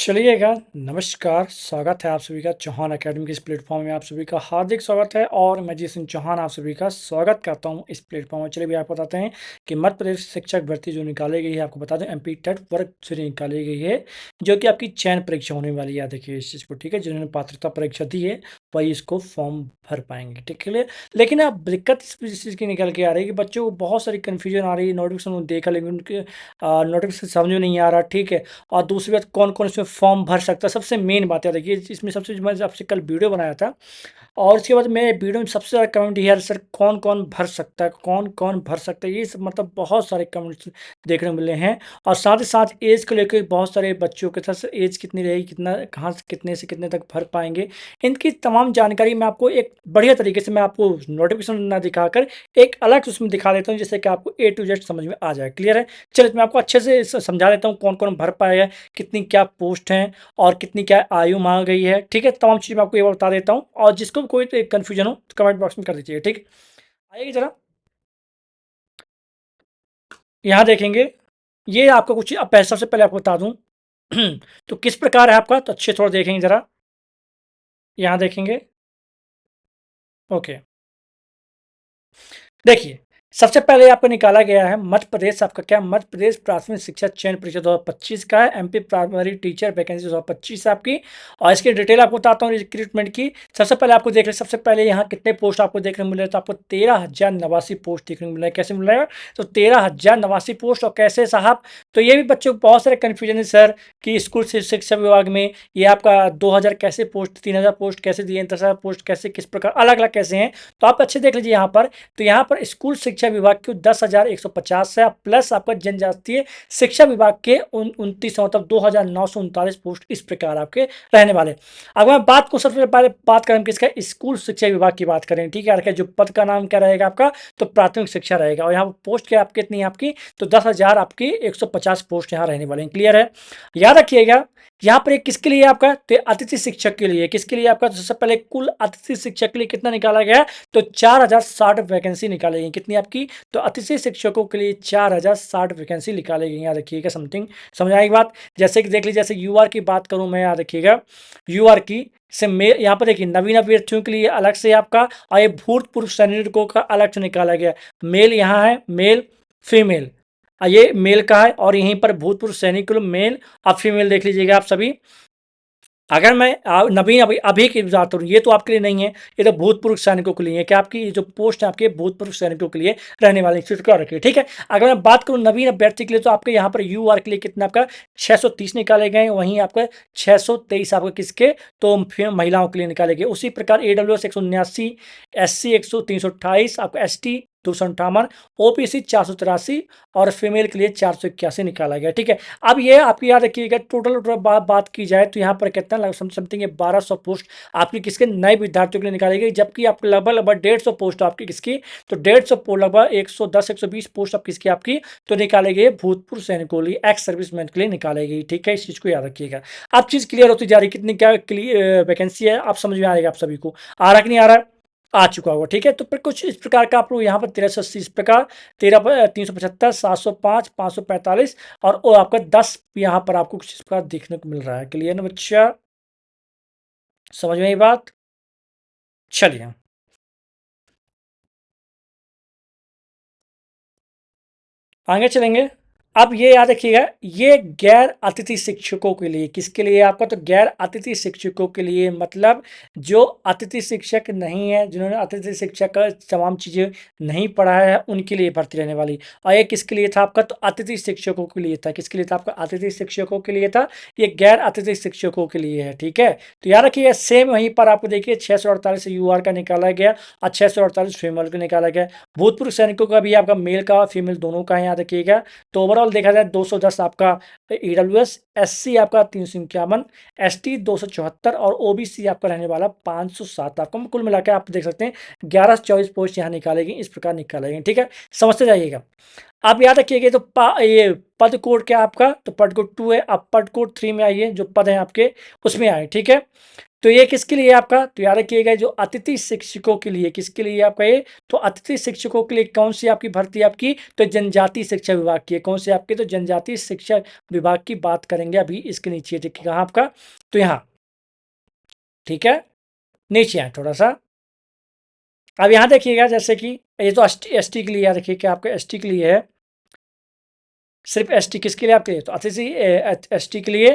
चलिएगा, नमस्कार, स्वागत है आप सभी का चौहान अकेडमी के इस प्लेटफ़ॉर्म में आप सभी का हार्दिक स्वागत है और मैं जिसिन चौहान आप सभी का स्वागत करता हूं इस प्लेटफ़ॉर्म में। चलिए भई आपको बताते हैं कि मध्य प्रदेश शिक्षक भर्ती जो निकाली गई है, आपको बता दें एमपी टेट वर्ग से निकाली गई है, जो कि आपकी चयन परीक्षा होने वाली है। याद रखिए इस चीज़ को, ठीक है? जिन्होंने पात्रता परीक्षा दी है, वही इसको फॉर्म भर पाएँगे, ठीक है? लेकिन अब दिक्कत इस चीज़ की निकल के आ रही है कि बच्चों को बहुत सारी कन्फ्यूज़न आ रही है, नोटिफ़िकेशन देखा लेकिन उनके नोटिफ़िकेशन समझ में नहीं आ रहा, ठीक है? और दूसरी बात कौन-कौन इसमें फॉर्म भर सकता है, सबसे मेन बात याद रखिए इसमें सबसे मैं आपसे कल वीडियो बनाया था और उसके बाद मेरे वीडियो में सबसे ज़्यादा कमेंट ये है सर कौन-कौन भर सकता है, कौन-कौन भर सकता है? ये सब मतलब बहुत सारे कमेंट्स देखने को मिले हैं और साथ ही साथ ऐज को लेके बहुत सारे बच्चों के साथ ऐज कितनी रहेगी, कितना कहाँ से कितने तक भर पाएँगे? इनकी तमाम जानकारी मैं आपको एक बढ़िया तरीके से मैं आपको नोटिफ़िकेशन ना दिखाकर एक अलग उसमें दिखा देता हूँ जिससे कि आपको ए टू जेड समझ में आ जाए। क्लियर है? चलिए मैं आपको अच्छे से समझा देता हूँ कौन-कौन भर पाएगा, कितनी क्या पोस्ट हैं और कितनी क्या आयु माँगी गई है, ठीक है? तमाम चीज़ मैं आपको एक बार बता देता हूँ और जिसको भी कोई कन्फ्यूजन हो तो कमेंट बॉक्स में कर दीजिए, ठीक? आइए ज़रा, यहाँ देखेंगे, ये आपका कुछ अब सबसे पहले आपको बता दूँ तो किस प्रकार है आपका तो अच्छे थोड़ा देखेंगे ज़रा, यहाँ देखेंगे, ओके। देखिए, सबसे पहले आपको निकाला गया है मध्य प्रदेश आपका क्या मध्य प्रदेश प्राथमिक शिक्षा चयन परीक्षा 2025 का है, एमपी प्राइमरी टीचर वैकेंसी 2025 है आपकी और इसकी डिटेल आपको बताता हूँ रिक्रूटमेंट की। सबसे पहले आपको देख लें सबसे पहले यहाँ कितने पोस्ट आपको देखने को मिल रहे हैं तो आपको 13,089 पोस्ट देखने को मिल रहा है। कैसे मिल रहा है? तो 13,089 पोस्ट और कैसे साहब? तो ये भी बच्चों को बहुत सारे कन्फ्यूजन है सर कि स्कूल शिक्षा विभाग में ये आपका 2,000 कैसे पोस्ट 3,000 पोस्ट कैसे दिए, 10,000 पोस्ट कैसे किस प्रकार अलग-अलग कैसे हैं? तो आप अच्छे देख लीजिए यहाँ पर तो यहाँ पर स्कूल शिक्षा विभाग के 10,150 है प्लस आपका जनजातीय शिक्षा विभाग के 29 मतलब 2,939 पोस्ट इस प्रकार आपके रहने वाले। अगर मैं बात को सबसे पहले बात करें किसका स्कूल शिक्षा विभाग की बात करें, ठीक है? जो पद का नाम क्या रहेगा आपका तो प्राथमिक शिक्षा रहेगा और यहाँ पर पोस्ट क्या आपकी कितनी है आपकी तो 10,000 आपकी 150 पोस्ट यहाँ रहने वाले हैं। क्लियर है? याद रखिएगा यहाँ पर एक किसके लिए आपका तो अतिथि शिक्षक के लिए किसके लिए आपका तो सबसे पहले कुल अतिथि शिक्षक के लिए कितना निकाला गया है तो 4,060 वैकेंसी निकाली गई। कितनी आपकी तो अतिथि शिक्षकों के लिए 4,060 वैकेंसी निकाली गई। याद रखिएगा समथिंग समझ आएगी बात। जैसे कि देख लीजिए जैसे यूआर की बात करूं मैं याद रखिएगा यूआर की से मेल यहाँ पर देखिए नवीन अभ्यर्थियों के लिए अलग से आपका और ये भूतपूर्व सैनिकों का अलग से निकाला गया मेल यहाँ है मेल फीमेल ये मेल का है और यहीं पर भूतपूर्व सैनिक मेल और फीमेल देख लीजिएगा आप सभी। अगर मैं नवीन अभी अभी की बात करूँ ये तो आपके लिए नहीं है, ये तो भूतपूर्व सैनिकों के लिए है कि आपकी ये जो पोस्ट है आपके भूतपूर्व सैनिकों के लिए रहने वाली छुटकारा रखिए, ठीक है? अगर मैं बात करूँ नवीन अभ्यर्थी के लिए तो आपके यहाँ पर यूआर के लिए कितना आपका 630 निकाले गए, वहीं आपका 623 आपका किसके तो फिर महिलाओं के लिए निकाले गए। उसी प्रकार एडब्ल्यूएस 179, एससी 328 आपका एसटी 258, ओबीसी 483 और फीमेल के लिए 481 निकाला गया, ठीक है? अब ये आपकी याद रखिएगा टोटल बात की जाए तो यहाँ पर कितना समथिंग 1200 पोस्ट आपकी किसके नए विद्यार्थियों के लिए निकाली गई जबकि आपके लगभग 150 पोस्ट आपकी किसकी तो 150 लगभग 110 120 पोस्ट आप किसकी आपकी तो निकाले गए भूतपूर्व सैनिकों के लिए एक्स सर्विसमैन के लिए निकाले गई, ठीक है? इस चीज को याद रखिएगा। अब चीज क्लियर होती जा रही कितनी क्या वैकेंसी है आप समझ में आएगा आप सभी को आ रहा कि नहीं आ रहा आ चुका होगा, ठीक है? तो फिर कुछ इस प्रकार का आप लोग यहाँ पर 1380 इस प्रकार 375 705 545 और वो आपका 10 यहाँ पर आपको कुछ इस प्रकार देखने को मिल रहा है। क्लियर ना बच्चा? समझ में आई बात? चलिए आगे चलेंगे। अब ये याद रखिएगा ये गैर अतिथि शिक्षकों के लिए किसके लिए आपका तो गैर अतिथि शिक्षकों के लिए मतलब जो अतिथि शिक्षक नहीं है जिन्होंने अतिथि शिक्षक का तमाम चीज़ें नहीं पढ़ाया है उनके लिए भर्ती रहने वाली और ये किसके लिए था आपका तो अतिथि शिक्षकों के लिए था। किसके लिए था आपका अतिथि शिक्षकों के लिए था ये गैर अतिथि शिक्षकों के लिए है, ठीक है? तो याद रखिएगा सेम वहीं पर आपको देखिए 648 यूआर का निकाला गया और 648 फीमेल का निकाला गया। भूतपूर्व सैनिकों का भी आपका मेल का फीमेल दोनों का याद रखिएगा। तो ओवरऑल देखा जाए 210 आपका ईडब्ल्यूएस एससी आपका 351 एसटी 274 और ओबीसी आपका रहने वाला 507 आपको कुल मिलाकर आप देख सकते हैं 11 से 24 पोस्ट यहाँ निकालेगी इस प्रकार निकालेंगे, ठीक है? समझते जाइएगा। आप याद रखिएगा तो ये पद कोड क्या आपका तो पद कोड 2 है। आप पद कोड 3 में आइए जो पद है आपके उसमें आए, ठीक है? तो ये किसके लिए है आपका? तो याद रखिएगा जो अतिथि शिक्षकों के लिए, किसके लिए आपका ये? तो अतिथि शिक्षकों के लिए कौन सी आपकी भर्ती आपकी? तो जनजातीय शिक्षा विभाग की है। कौन से आपके? तो जनजातीय शिक्षा विभाग की बात करेंगे अभी इसके नीचे। देखिए कहाँ आपका? तो यहाँ, ठीक है, नीचे आए थोड़ा सा। अब यहाँ देखिएगा जैसे कि ये तो एस टी के लिए, देखिए क्या आपका एस टी के लिए है, सिर्फ एस टी किसके लिए आपके? तो अतिथि एस टी के लिए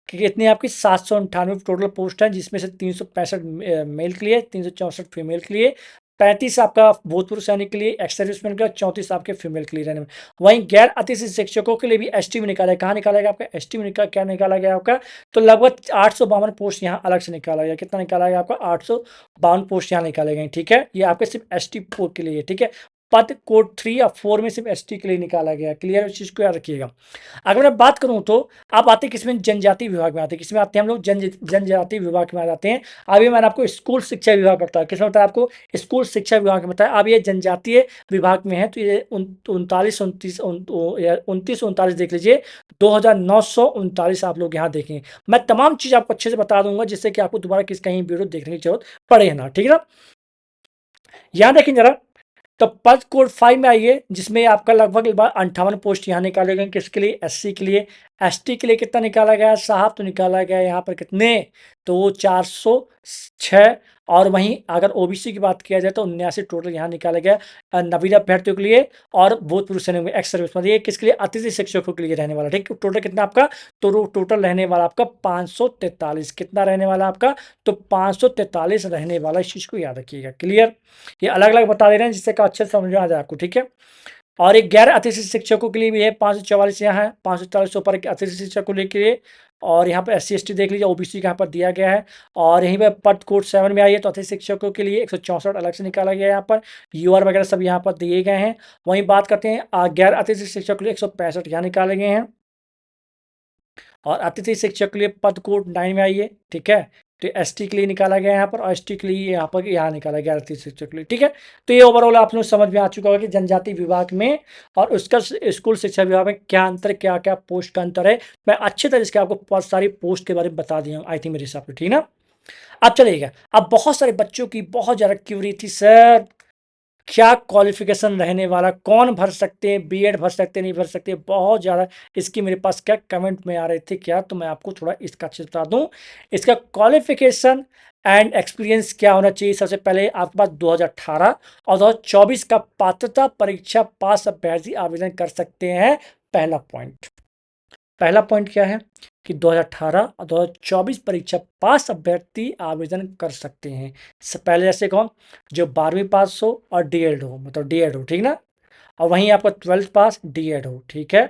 कि कितनी आपकी 798 टोटल पोस्ट है, जिसमें से 365 मेल के लिए, 364 फीमेल के लिए, 35 आपका भूतपूर्व सैनिक के लिए, एक्स सर्विसमैन का, 34 आपके फीमेल के लिए रहने में। वहीं गैर अतिथि शिक्षकों के लिए भी एस टी में निकाला है। कहाँ निकाला गया आपका? एस टी में निकाला, क्या निकाला गया आपका? तो लगभग 852 पोस्ट यहाँ अलग से निकाला गया। कितना निकाला गया आपका? 852 पोस्ट यहाँ निकाले गए। ठीक है, ये आपके सिर्फ एस टी के लिए। ठीक है, पद कोड 3 या 4 में सिर्फ एस टी के लिए निकाला गया। क्लियर, इस चीज को याद रखिएगा। अगर मैं बात करूं तो आप आते किसमें? जनजाति विभाग में आते हैं। किसमें आते हैं हम लोग? जनजाति विभाग में आ जाते हैं। अभी मैंने आपको स्कूल शिक्षा विभाग बताया। किसमें बताया आपको? स्कूल शिक्षा विभाग में बताया। अब ये जनजातीय विभाग में है, तो ये 29 29 देख लीजिए, 2939 आप लोग यहाँ देखेंगे। मैं तमाम चीज आपको अच्छे से बता दूंगा, जिससे कि आपको दोबारा कहीं वीडियो देखने की जरूरत पड़े ना। ठीक है ना? यहाँ देखें जरा, तो पद कोड 5 में आइए, जिसमें आपका लगभग 58 पोस्ट यहाँ निकाले गए। किसके लिए? एससी के लिए। एसटी के लिए कितना निकाला गया साहब? तो निकाला गया यहाँ पर कितने? तो 406। और वहीं अगर ओबीसी की बात किया जाए तो 79 टोटल यहाँ निकाला गया नवीन अभ्यर्थियों के लिए और भूतपूर्व सैनिक में, एक्स सर्विस में। ये किसके लिए? अतिथि शिक्षकों के लिए रहने वाला। ठीक, टोटल कितना आपका? तो टोटल रहने वाला आपका 543। कितना रहने वाला आपका? तो 543 रहने वाला। इस चीज को याद रखिएगा। क्लियर, ये अलग अलग बता दे रहे हैं जिससे कि अच्छे से समझ में आ जाए आपको। ठीक है, और एक गैर अतिथि शिक्षकों के लिए भी है 544 यहाँ है, 544 ऊपर एक अतिथि शिक्षक को लेके। और यहाँ पर SC ST देख लीजिए, ओबीसी का यहाँ पर दिया गया है। और यहीं पर पद कोड 7 में आइए तो अतिथि शिक्षकों के लिए 164 अलग से निकाला गया है। यहाँ पर यूआर वगैरह सब यहाँ पर दिए गए हैं। वहीं बात करते हैं गैर अतिथि शिक्षक के लिए 165 यहाँ निकाले गए हैं। और अतिथि शिक्षक के लिए पद कोड 9 में आइए। ठीक है, तो एसटी के लिए निकाला गया यहाँ पर, और एसटी के लिए यहाँ निकाला गया अतिथि शिक्षक के लिए। ठीक है, तो ये ओवरऑल आप लोग समझ में आ चुका होगा कि जनजाति विभाग में और उसका स्कूल शिक्षा विभाग में क्या अंतर, क्या क्या पोस्ट का अंतर है। मैं अच्छे तरह से आपको बहुत सारी पोस्ट के बारे में बता दिया हूँ, आई थिंक मेरे हिसाब से। ठीक है ना? अब चलिएगा, अब बहुत सारे बच्चों की बहुत ज़्यादा क्यूरी थी, सर क्या क्वालिफिकेशन रहने वाला, कौन भर सकते हैं, बीएड भर सकते नहीं भर सकते, बहुत ज़्यादा इसकी मेरे पास क्या कमेंट में आ रहे थे क्या। तो मैं आपको थोड़ा इसका अच्छे से बता दूं, इसका क्वालिफिकेशन एंड एक्सपीरियंस क्या होना चाहिए। सबसे पहले आपके पास 2018 और 2024 का पात्रता परीक्षा पास अभ्यर्थी आवेदन कर सकते हैं। पहला पॉइंट, पहला पॉइंट क्या है कि 2018 और 2024 परीक्षा पास अभ्यर्थी आवेदन कर सकते हैं। पहले जैसे कौन? जो 12वीं पास हो और डीएड हो, मतलब डीएड हो। ठीक ना? और वहीं आपका 12th पास डीएड हो। ठीक है,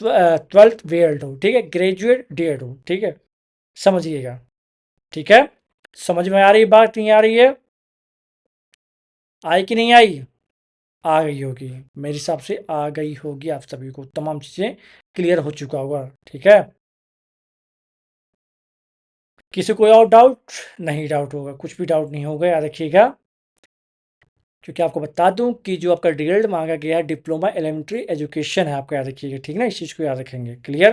12th बीएड हो। ठीक है, ग्रेजुएट डीएड हो। ठीक है, समझिएगा। ठीक है, समझ में आ रही बात? नहीं आ रही है? आई कि नहीं आई? आ गई होगी, मेरे हिसाब से आ गई होगी। आप सभी को तमाम चीज़ें क्लियर हो चुका होगा। ठीक है, किसी को और डाउट? नहीं डाउट होगा, कुछ भी डाउट नहीं होगा, याद रखिएगा। क्योंकि आपको बता दूं कि जो आपका डीएड मांगा गया है डिप्लोमा एलिमेंट्री एजुकेशन है, आपका याद रखिएगा। ठीक ना? इस चीज़ को याद रखेंगे। क्लियर,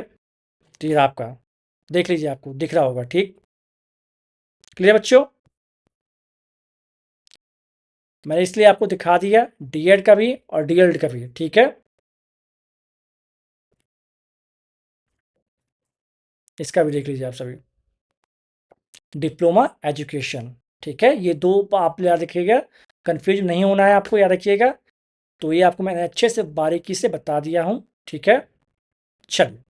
क्लियर आपका देख लीजिए, आपको दिख रहा होगा। ठीक, क्लियर बच्चों? मैंने इसलिए आपको दिखा दिया डीएड का भी और डीएलएड का भी। ठीक है, इसका भी देख लीजिए आप सभी, डिप्लोमा एजुकेशन। ठीक है, ये दो आप याद रखिएगा, कंफ्यूज नहीं होना है आपको, याद रखिएगा। तो ये आपको मैंने अच्छे से बारीकी से बता दिया हूं। ठीक है, चलिए,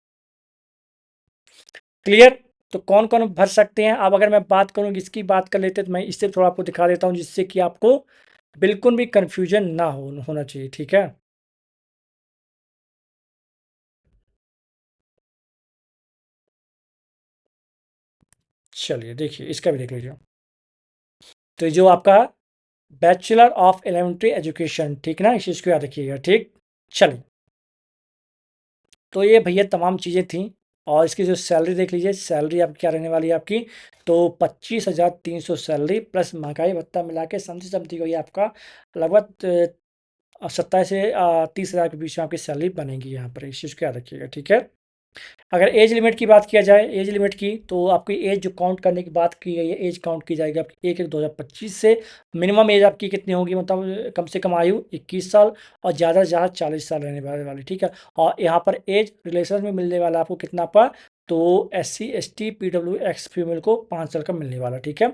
क्लियर। तो कौन कौन भर सकते हैं? अब अगर मैं बात करूं, इसकी बात कर लेते तो मैं इससे थोड़ा आपको दिखा देता हूं, जिससे कि आपको बिल्कुल भी कंफ्यूजन ना होना चाहिए। ठीक है, चलिए देखिए, इसका भी देख लीजिए। तो जो आपका बैचलर ऑफ एलिमेंट्री एजुकेशन, ठीक ना, इस चीज़ को याद रखिएगा। ठीक, चलिए, तो ये भैया तमाम चीज़ें थी। और इसकी जो सैलरी देख लीजिए, सैलरी आपकी क्या रहने वाली है आपकी? तो 25,300 सैलरी प्लस महंगाई भत्ता मिला के समझी समझी हुई आपका लगभग 27 से 30 हज़ार के बीच में आपकी सैलरी बनेगी यहाँ पर। इस चीज़ को याद रखिएगा। ठीक है, अगर एज लिमिट की बात किया जाए, एज लिमिट की, तो आपकी एज जो काउंट करने की बात की गई है, एज काउंट की जाएगी आपकी 1/1/2025 से। मिनिमम एज आपकी कितनी होगी, मतलब कम से कम आयु 21 साल, और ज़्यादा से ज़्यादा 40 साल रहने वाली, ठीक है। और यहाँ पर एज रिलेशन में मिलने वाला आपको कितना पर, तो SC ST PWX फीमेल को 5 साल का मिलने वाला, ठीक है।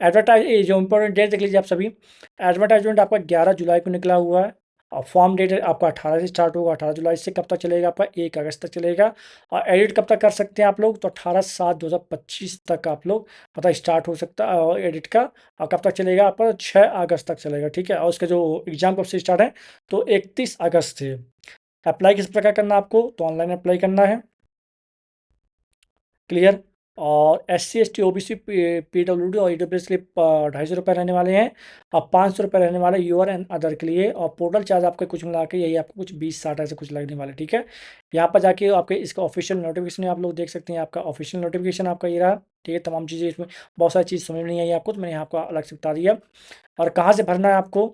एडवर्टाइज जो इंपॉर्टेंट डेट देख लीजिए आप सभी। एडवर्टाइजमेंट आपका 11 जुलाई को निकला हुआ है, और फॉर्म डेट आपका 18 से स्टार्ट होगा, 18 जुलाई से कब तक चलेगा आपका, 1 अगस्त तक चलेगा। और एडिट कब तक कर सकते हैं आप लोग, तो 18/7/2025 तक आप लोग मतलब स्टार्ट हो सकता है और एडिट का। और कब तक चलेगा आपका, 6 अगस्त तक चलेगा, ठीक है। और उसका जो एग्ज़ाम कब से स्टार्ट है, तो 31 अगस्त से। अप्लाई किस प्रकार करना है आपको, तो ऑनलाइन अप्लाई करना है, क्लियर। और SC ST OBC PWD और EWS के लिए 250 रुपये रहने वाले हैं, और 500 रुपये रहने वाले यूआर एंड अदर के लिए। और पोर्टल चार्ज आपका कुछ मिला के यही आपको कुछ 20-60 ऐसे कुछ लगने वाले, ठीक है। यहाँ पर जाके आपके इसका ऑफिशियल नोटिफिकेशन आप लोग देख सकते हैं, आपका ऑफिशियल नोटिफिकेशन आपका ये रहा, ठीक है। तमाम चीज़ें इसमें, बहुत सारी चीज़ समझ में नहीं आई आपको, तो मैंने यहाँ आपको अलग से बता दिया। और कहाँ से भरना है आपको,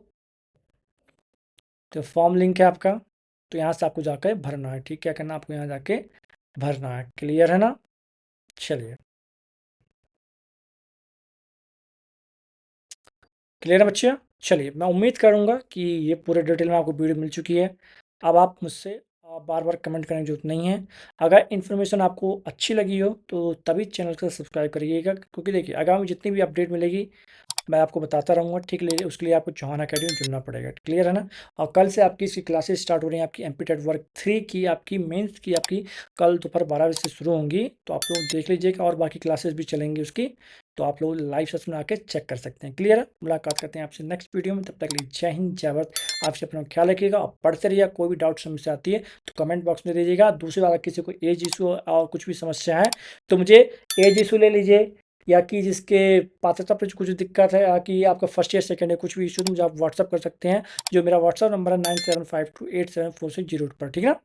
तो फॉर्म लिंक है आपका, तो यहाँ से आपको जाकर भरना है, ठीक। क्या करना है आपको, यहाँ जाके भरना है, क्लियर है ना। चलिए, क्लियर है बच्चे। चलिए, मैं उम्मीद करूँगा कि ये पूरे डिटेल में आपको वीडियो मिल चुकी है। अब आप मुझसे बार बार कमेंट करने की जरूरत नहीं है। अगर इन्फॉर्मेशन आपको अच्छी लगी हो तो तभी चैनल को सब्सक्राइब करिएगा, क्योंकि देखिए आगामी जितनी भी अपडेट मिलेगी मैं आपको बताता रहूँगा, ठीक। ले उसके लिए आपको चौहान अकेडमी जुड़ना पड़ेगा, क्लियर है ना। और कल से आपकी इसकी क्लासेस स्टार्ट हो रही हैं, आपकी एमपी टेट वर्क 3 की, आपकी मेंस की, आपकी कल दोपहर 12 बजे से शुरू होंगी। तो आप लोग देख लीजिएगा, और बाकी क्लासेस भी चलेंगी उसकी, तो आप लोग लाइव सेशन में आके चेक कर सकते हैं, क्लियर है। मुलाकात करते हैं आपसे नेक्स्ट वीडियो में, तब तक के लिए जय हिंद जय भारत। आपसे अपना ख्याल रखिएगा और पढ़ते रहिएगा। कोई भी डाउट समस्या आती है तो कमेंट बॉक्स में दे दीजिएगा। दूसरी बात, किसी को एज इशू और कुछ भी समस्या है तो मुझे एज इशू ले लीजिए, या कि जिसके पात्रता पे कुछ दिक्कत है, या कि आपका फर्स्ट ईयर सेकंड है, कुछ भी इशू तो मुझे आप व्हाट्सअप कर सकते हैं। जो मेरा व्हाट्सअप नंबर है 9752874608 पर, ठीक है ना।